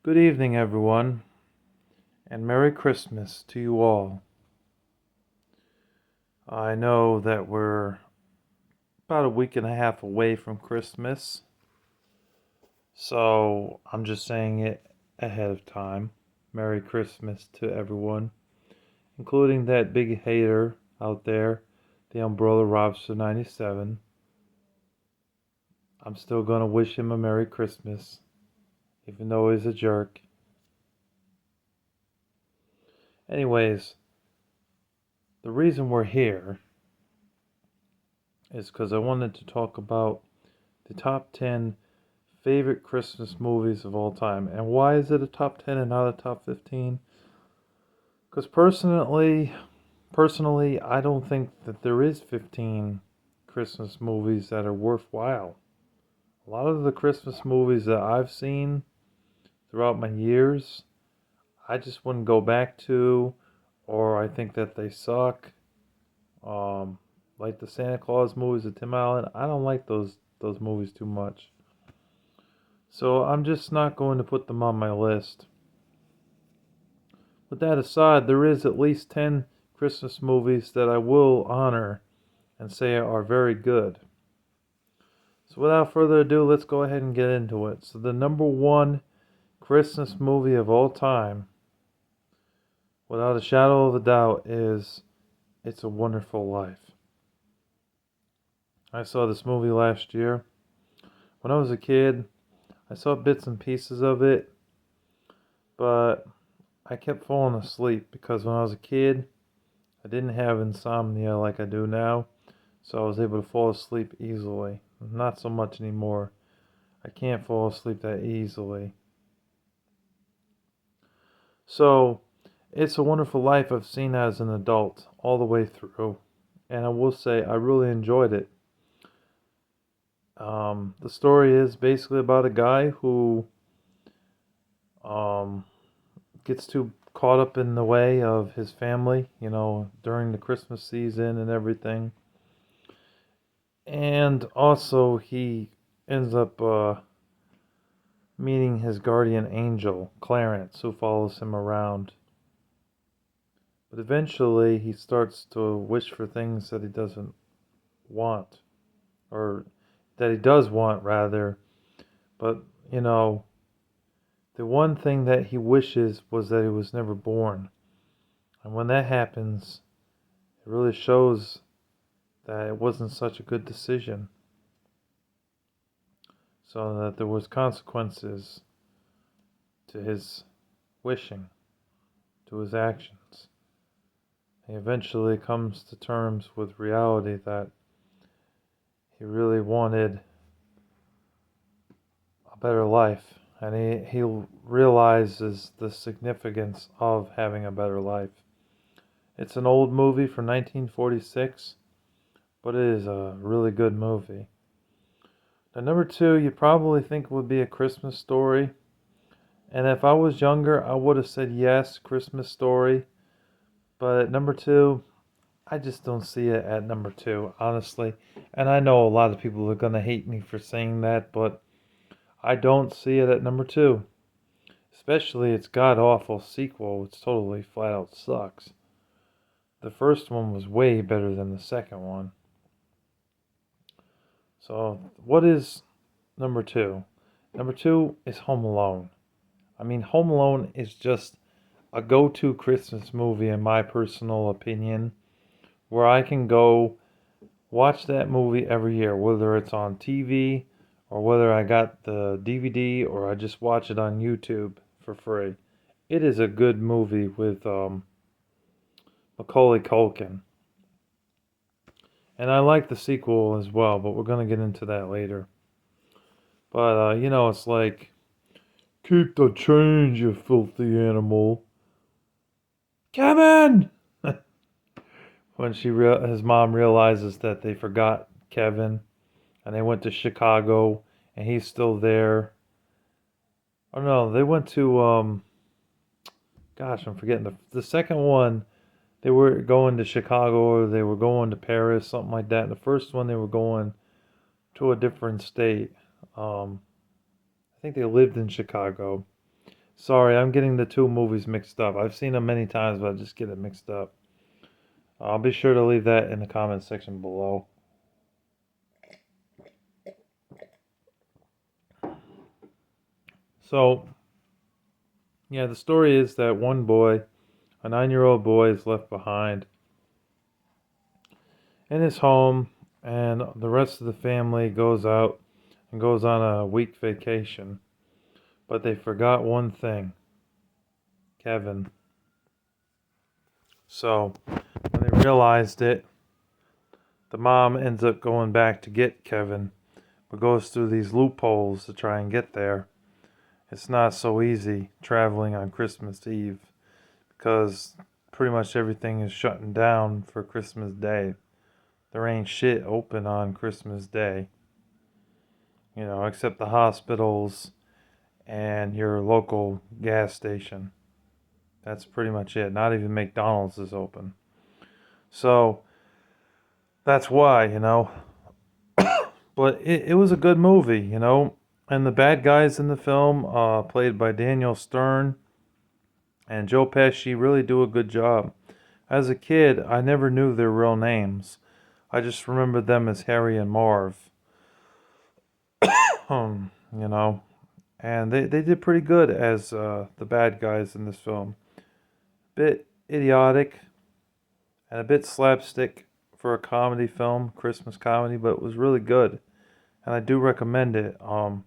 Good evening, everyone, and Merry Christmas to you all. I know that we're about a week and a half away from Christmas, so I'm just saying it ahead of time. Merry Christmas to everyone, including that big hater out there, the Umbrella Robster 97. I'm still gonna wish him a Merry Christmas, even though he's a jerk. Anyways, the reason we're here is because I wanted to talk about the top 10 favorite Christmas movies of all time. And why is it a top 10 and not a top 15? Because personally, I don't think that there is 15 Christmas movies that are worthwhile. A lot of the Christmas movies that I've seen throughout my years, I just wouldn't go back to, or I think that they suck. Um, like the Santa Claus movies of Tim Allen, I don't like those movies too much. So I'm just not going to put them on my list. With that aside, there is at least 10 Christmas movies that I will honor and say are very good. So without further ado, let's go ahead and get into it. So the number one Christmas movie of all time, without a shadow of a doubt, is It's a Wonderful Life. I saw this movie last year. When I was a kid, I saw bits and pieces of it, but I kept falling asleep because when I was a kid, I didn't have insomnia like I do now, so I was able to fall asleep easily. Not so much anymore. I can't fall asleep that easily. So, It's a Wonderful Life I've seen as an adult all the way through, and I will say I really enjoyed it. The story is basically about a guy who um, gets too caught up in the way of his family, during the Christmas season and everything. And also, he ends up meeting his guardian angel, Clarence, who follows him around. But eventually, he starts to wish for things that he doesn't want, or that he does want, rather. But, you know, the one thing that he wishes was that he was never born. And when that happens, it really shows that it wasn't such a good decision. So that there was consequences to his wishing, to his actions. He eventually comes to terms with reality that he really wanted a better life, and he realizes the significance of having a better life. It's an old movie from 1946, but it is a really good movie. Now, number two, you probably think would be A Christmas Story. And if I was younger, I would have said yes, Christmas Story. But at number two, I just don't see it at number two, honestly. And I know a lot of people are going to hate me for saying that, but I don't see it at number two. Especially its god awful sequel, which totally flat out sucks. The first one was way better than the second one. So, what is number two? Number two is Home Alone. I mean, Home Alone is just a go to Christmas movie, in my personal opinion, where I can go watch that movie every year, whether it's on TV or whether I got the DVD or I just watch it on YouTube for free. It is a good movie with Macaulay Culkin. And I like the sequel as well, but we're going to get into that later. But, it's like, keep the change, you filthy animal. Kevin! When his mom realizes that they forgot Kevin and they went to Chicago and he's still there. Oh no, they went to gosh, I'm forgetting the second one. They were going to Chicago or they were going to Paris, something like that. The first one they were going to a different state. I think they lived in Chicago, Sorry, I'm getting the two movies mixed up. I've seen them many times, but I just get it mixed up. I'll be sure to leave that in the comment section below. So, yeah, the story is that one boy, a 9-year-old boy, is left behind in his home, and the rest of the family goes out and goes on a week vacation. But they forgot one thing: Kevin. So, when they realized it, the mom ends up going back to get Kevin, but goes through these loopholes to try and get there. It's not so easy traveling on Christmas Eve because pretty much everything is shutting down for Christmas Day. There ain't shit open on Christmas Day, except the hospitals and your local gas station. That's pretty much it. Not even McDonald's is open. So that's why. But it was a good movie. And the bad guys in the film, played by Daniel Stern and Joe Pesci, really do a good job. As a kid, I never knew their real names. I just remembered them as Harry and Marv. you know. And they did pretty good as the bad guys in this film. Bit idiotic and a bit slapstick for a comedy film, Christmas comedy, but it was really good. And I do recommend it. I'm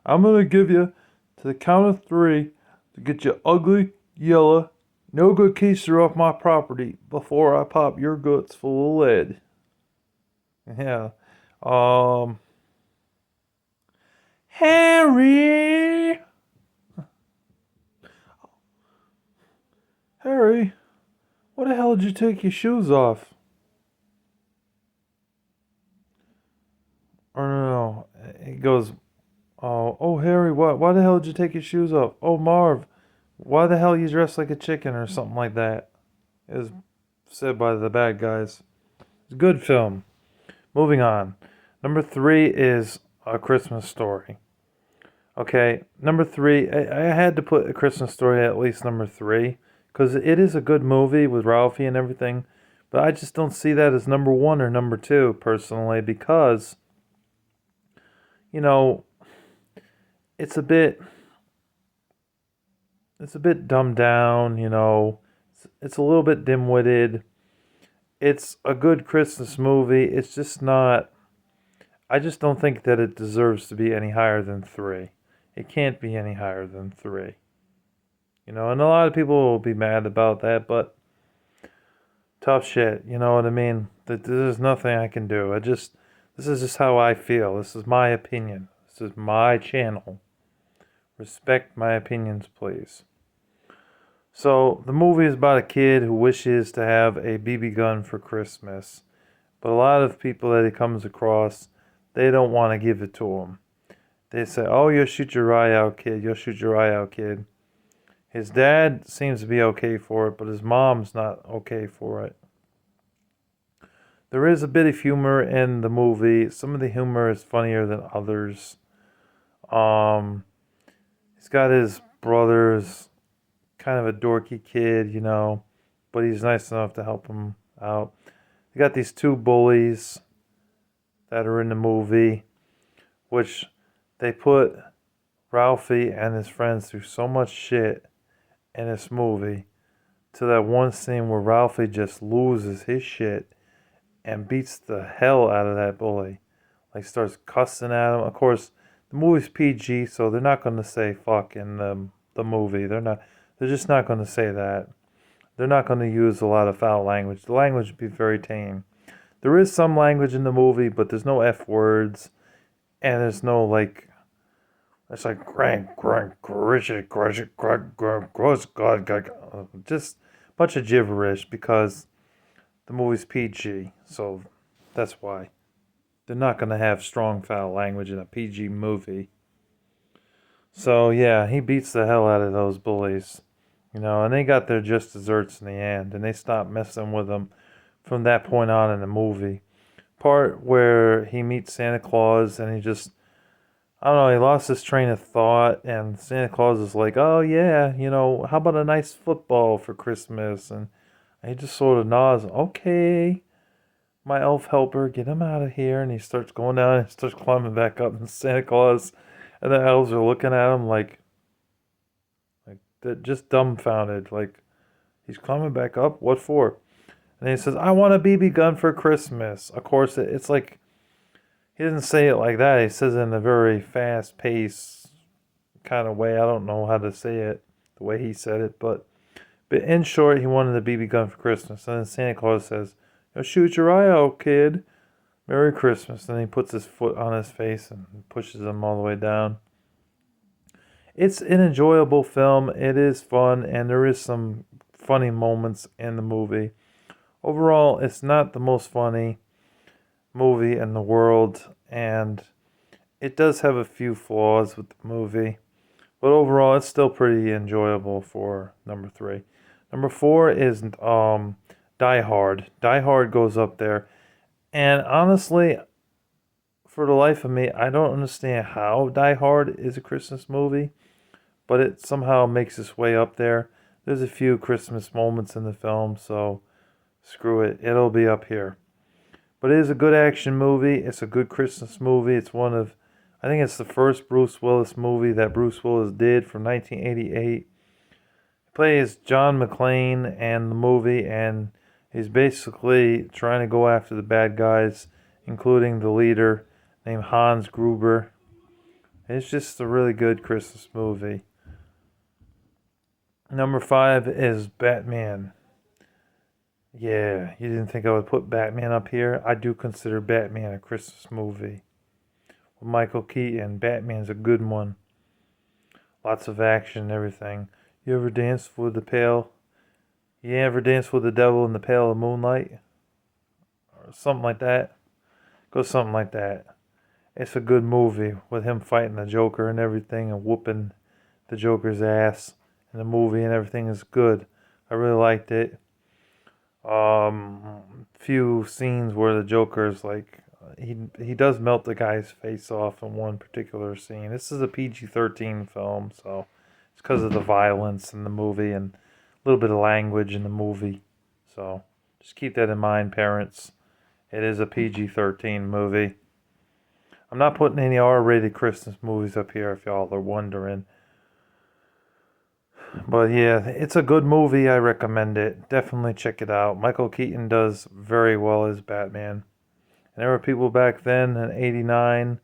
going to give you, to the count of 3, to get your ugly, yellow, no good keister off my property before I pop your guts full of lead. Yeah. Harry! Harry, what the hell did you take your shoes off? Or no. He goes, oh Harry, why the hell did you take your shoes off? Oh Marv, why the hell you dressed like a chicken or something like that? It was said by the bad guys. It's a good film. Moving on. Number 3 is A Christmas Story. Okay, number 3, I had to put A Christmas Story at least number 3, because it is a good movie with Ralphie and everything, but I just don't see that as number 1 or number 2, personally, because, you know, it's a bit dumbed down. It's a little bit dim-witted. It's a good Christmas movie. It's just not, I just don't think that it deserves to be any higher than 3. It can't be any higher than 3. And a lot of people will be mad about that, but tough shit, you know what I mean? There's nothing I can do. This is just how I feel. This is my opinion. This is my channel. Respect my opinions, please. So, the movie is about a kid who wishes to have a BB gun for Christmas. But a lot of people that he comes across, they don't want to give it to him. They say, oh, you'll shoot your eye out, kid. You'll shoot your eye out, kid. His dad seems to be okay for it, but his mom's not okay for it. There is a bit of humor in the movie. Some of the humor is funnier than others. He's got his brother's kind of a dorky kid, but he's nice enough to help him out. You got these 2 bullies that are in the movie, which they put Ralphie and his friends through so much shit in this movie, to that one scene where Ralphie just loses his shit and beats the hell out of that bully. Like, starts cussing at him. Of course, the movie's PG, so they're not going to say fuck in the movie. They're just not going to say that. They're not going to use a lot of foul language. The language would be very tame. There is some language in the movie, but there's no F words, and there's no it's like just a bunch of gibberish because the movie's PG, so that's why. They're not going to have strong foul language in a PG movie. So yeah, he beats the hell out of those bullies. And they got their just desserts in the end, and they stopped messing with them from that point on in the movie. Part where he meets Santa Claus and he just, I don't know, he lost his train of thought, and Santa Claus is like, oh yeah, how about a nice football for Christmas? And he just sort of nods, okay, my elf helper, get him out of here. And he starts going down and starts climbing back up, and Santa Claus and the elves are looking at him like they're just dumbfounded, like, he's climbing back up? What for? And he says, I want a BB gun for Christmas. Of course, it's like, he doesn't say it like that. He says it in a very fast paced kind of way. I don't know how to say it the way he said it, but in short, he wanted a BB gun for Christmas. And then Santa Claus says, shoot your eye out, kid. Merry Christmas. Then he puts his foot on his face and pushes him all the way down. It's an enjoyable film. It is fun, and there is some funny moments in the movie. Overall, it's not the most funny movie in the world, and it does have a few flaws with the movie, but overall, it's still pretty enjoyable for number 3. Number 4 is Die Hard. Die Hard goes up there, and honestly, for the life of me, I don't understand how Die Hard is a Christmas movie, but it somehow makes its way up there. There's a few Christmas moments in the film, so screw it. It'll be up here. But it is a good action movie. It's a good Christmas movie. I think it's the first Bruce Willis movie that Bruce Willis did from 1988. He plays John McClane in the movie, and he's basically trying to go after the bad guys, including the leader named Hans Gruber. It's just a really good Christmas movie. Number 5 is Batman. Yeah, you didn't think I would put Batman up here? I do consider Batman a Christmas movie. With Michael Keaton, Batman's a good one. Lots of action and everything. You ever danced with the pale? You ever danced with the devil in the pale of moonlight? Or something like that? Goes something like that. It's a good movie with him fighting the Joker and everything and whooping the Joker's ass. And the movie and everything is good. I really liked it. Few scenes where the Joker's like, he does melt the guy's face off in one particular scene. This is a PG-13 film, so it's because of the violence in the movie and a little bit of language in the movie. So just keep that in mind, parents. It is a PG-13 movie. I'm not putting any R-rated Christmas movies up here if y'all are wondering. But yeah, it's a good movie. I recommend it. Definitely check it out. Michael Keaton does very well as Batman. And there were people back then in 89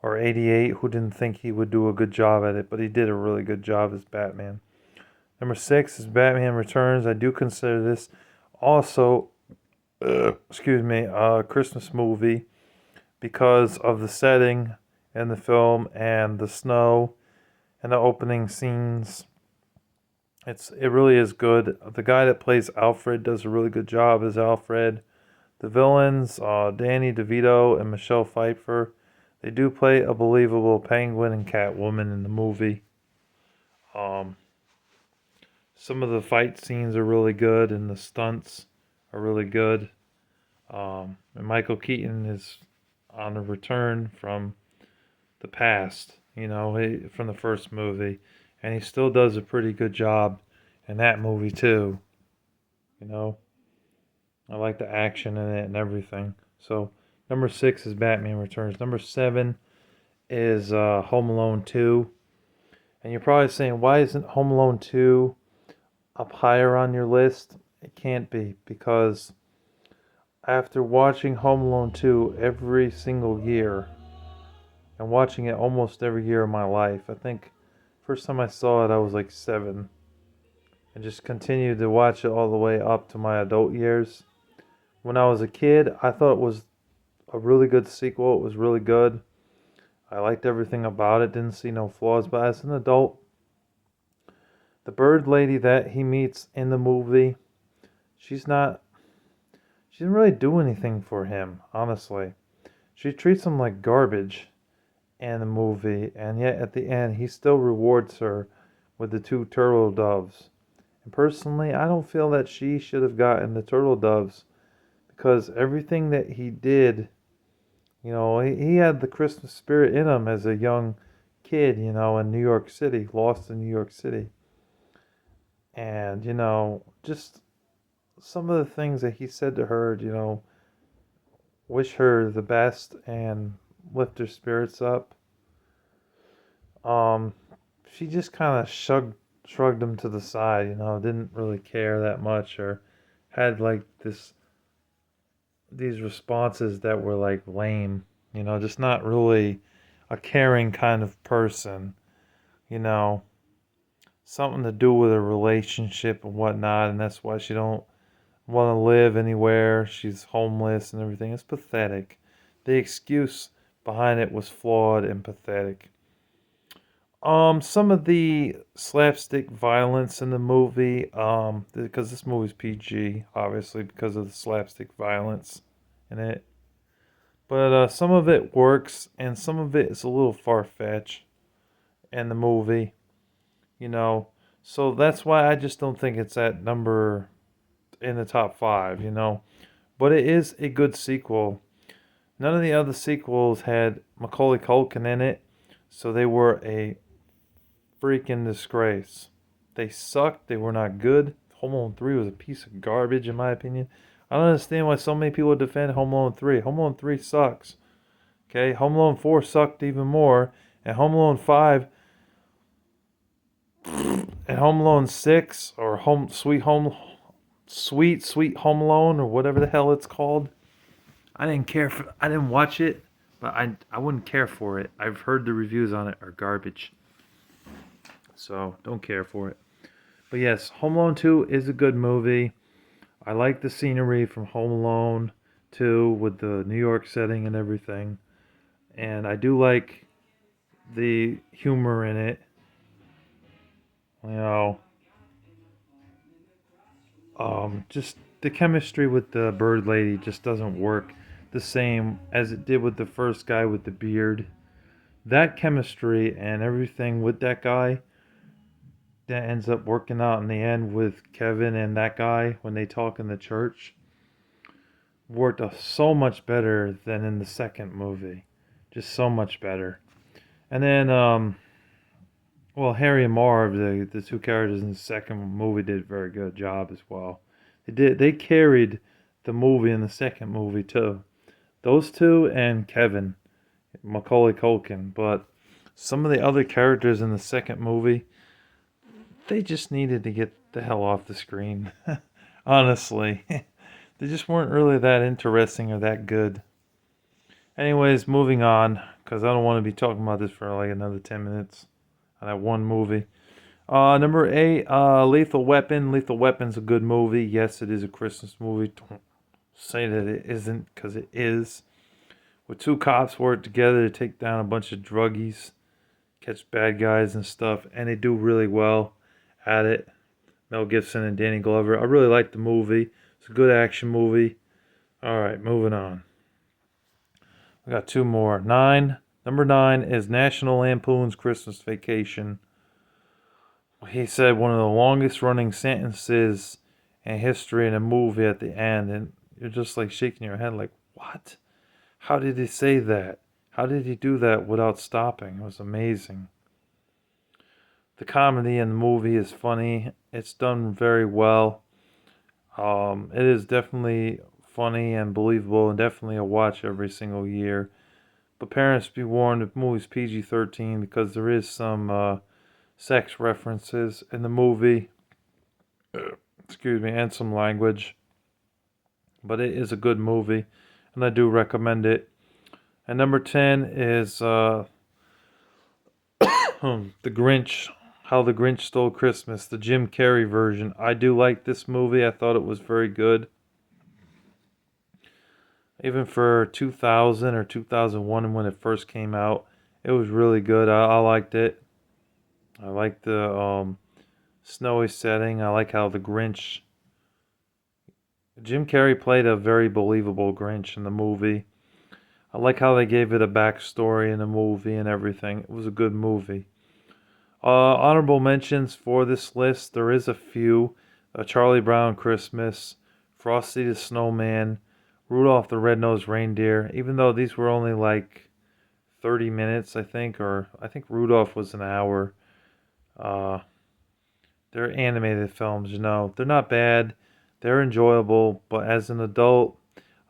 or 88 who didn't think he would do a good job at it, but he did a really good job as Batman. Number 6 is Batman Returns. I do consider this also, a Christmas movie because of the setting in the film and the snow and the opening scenes. It really is good. The guy that plays Alfred does a really good job as Alfred. The villains, Danny DeVito and Michelle Pfeiffer, they do play a believable Penguin and Catwoman in the movie. Some of the fight scenes are really good, and the stunts are really good. And Michael Keaton is on a return from the past, from the first movie, and he still does a pretty good job in that movie too. I like the action in it and everything. So number 6 is Batman Returns. Number 7 is Home Alone 2. And you're probably saying, why isn't Home Alone 2 up higher on your list? It can't be, because after watching Home Alone 2 every single year and watching it almost every year of my life, I think first time I saw it I was like 7, and just continued to watch it all the way up to my adult years. When I was a kid, I thought it was a really good sequel. It was really good. I liked everything about it. Didn't see no flaws. But as an adult, the bird lady that he meets in the movie, she didn't really do anything for him, honestly. She treats him like garbage in the movie. And yet at the end, he still rewards her with the 2 turtle doves. And personally, I don't feel that she should have gotten the turtle doves, because everything that he did He had the Christmas spirit in him as a young kid, in New York City, lost in New York City. And, just some of the things that he said to her, wish her the best and lift her spirits up. Um, she just kind of shrugged him to the side, didn't really care that much, or had like these responses that were like lame, just not really a caring kind of person, you know, something to do with a relationship and whatnot, and that's why she don't want to live anywhere. She's homeless and everything. It's pathetic. The excuse behind it was flawed and pathetic. Some of the slapstick violence in the movie, because this movie's PG, obviously, because of the slapstick violence in it. But some of it works, and some of it is a little far fetched in the movie, you know. So that's why I just don't think it's at number in the top five. But it is a good sequel. None of the other sequels had Macaulay Culkin in it, so they were a freaking disgrace. They sucked. They were not good. Home Alone 3 was a piece of garbage, in my opinion. I don't understand why so many people defend Home Alone 3. Home Alone 3 sucks. Okay, Home Alone 4 sucked even more. And Home Alone 5 and Home Alone 6 or Sweet Home Alone or whatever the hell it's called. I didn't watch it, but I wouldn't care for it. I've heard the reviews on it are garbage. So, don't care for it. But yes, Home Alone 2 is a good movie. I like the scenery from Home Alone 2 with the New York setting and everything. And I do like the humor in it. You know, just the chemistry with the bird lady just doesn't work the same as it did with the first guy with the beard. That chemistry and everything with that guy that ends up working out in the end with Kevin and that guy when they talk in the church worked so much better than in the second movie. Just so much better. And then, well, Harry and Marv, the two characters in the second movie, did a very good job as well. They carried the movie in the second movie too. Those two and Kevin, Macaulay Culkin. But some of the other characters in the second movie, they just needed to get the hell off the screen. Honestly, they just weren't really that interesting or that good. Anyways, moving on, because I don't want to be talking about this for like another 10 minutes on that one movie. Number 8, Lethal Weapon. Lethal Weapon's a good movie. Yes, it is a Christmas movie. Don't say that it isn't, because it is. Where two cops work together to take down a bunch of druggies, catch bad guys and stuff, and they do really well at it. Mel Gibson and Danny Glover. I really like the movie. It's a good action movie. Alright, moving on. We got two more. Number 9 is National Lampoon's Christmas Vacation. He said one of the longest running sentences in history in a movie at the end, and you're just like shaking your head like, what? How did he say that? How did he do that without stopping? It was amazing. The comedy in the movie is funny. It's done very well. It is definitely funny and believable, and definitely a watch every single year. But parents be warned, the movie's PG-13 because there is some sex references in the movie. Excuse me, and some language. But it is a good movie, and I do recommend it. And number 10 is The Grinch, How the Grinch Stole Christmas, the Jim Carrey version. I do like this movie. I thought it was very good. Even for 2000 or 2001 when it first came out, it was really good. I liked it. I like the snowy setting. I like how the Grinch. Jim Carrey played a very believable Grinch in the movie. I like how they gave it a backstory in the movie and everything. It was a good movie. Honorable mentions for this list. There is a few. Charlie Brown Christmas, Frosty the Snowman, Rudolph the Red-Nosed Reindeer, even though these were only like 30 minutes, I think, or I think Rudolph was an hour. Uh, they're animated films, They're not bad. They're enjoyable, but as an adult,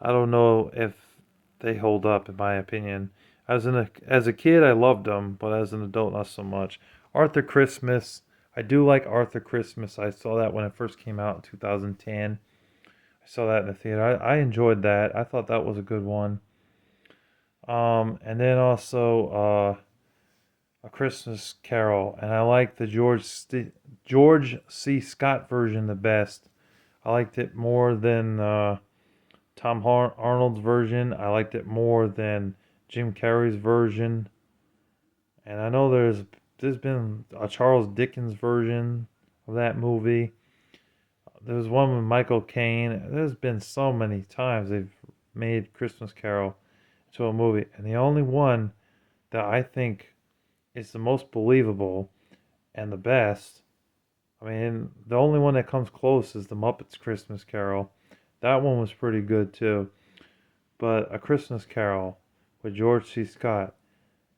I don't know if they hold up, in my opinion. As a kid, I loved them, but as an adult, not so much. Arthur Christmas, I do like Arthur Christmas. I saw that when it first came out in 2010. I saw that in the theater. I enjoyed that. I thought that was a good one. And then also A Christmas Carol, and I like the George C. Scott version the best. I liked it more than Arnold's version. I liked it more than Jim Carrey's version. And I know there's been a Charles Dickens version of that movie. There's one with Michael Caine. There's been so many times they've made Christmas Carol into a movie, and the only one that I think is the most believable and the best. I mean, the only one that comes close is the Muppets Christmas Carol. That one was pretty good too. But A Christmas Carol with George C. Scott,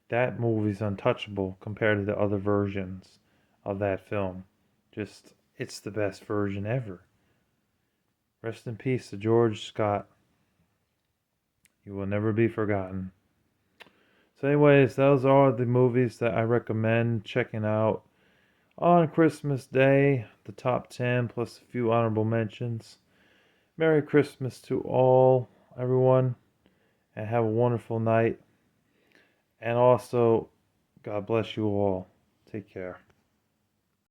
that movie's untouchable compared to the other versions of that film. Just, it's the best version ever. Rest in peace to George Scott. You will never be forgotten. So, anyways, those are the movies that I recommend checking out on Christmas Day. The top 10 plus a few honorable mentions. Merry Christmas to all, everyone, and have a wonderful night. And also, God bless you all. Take care.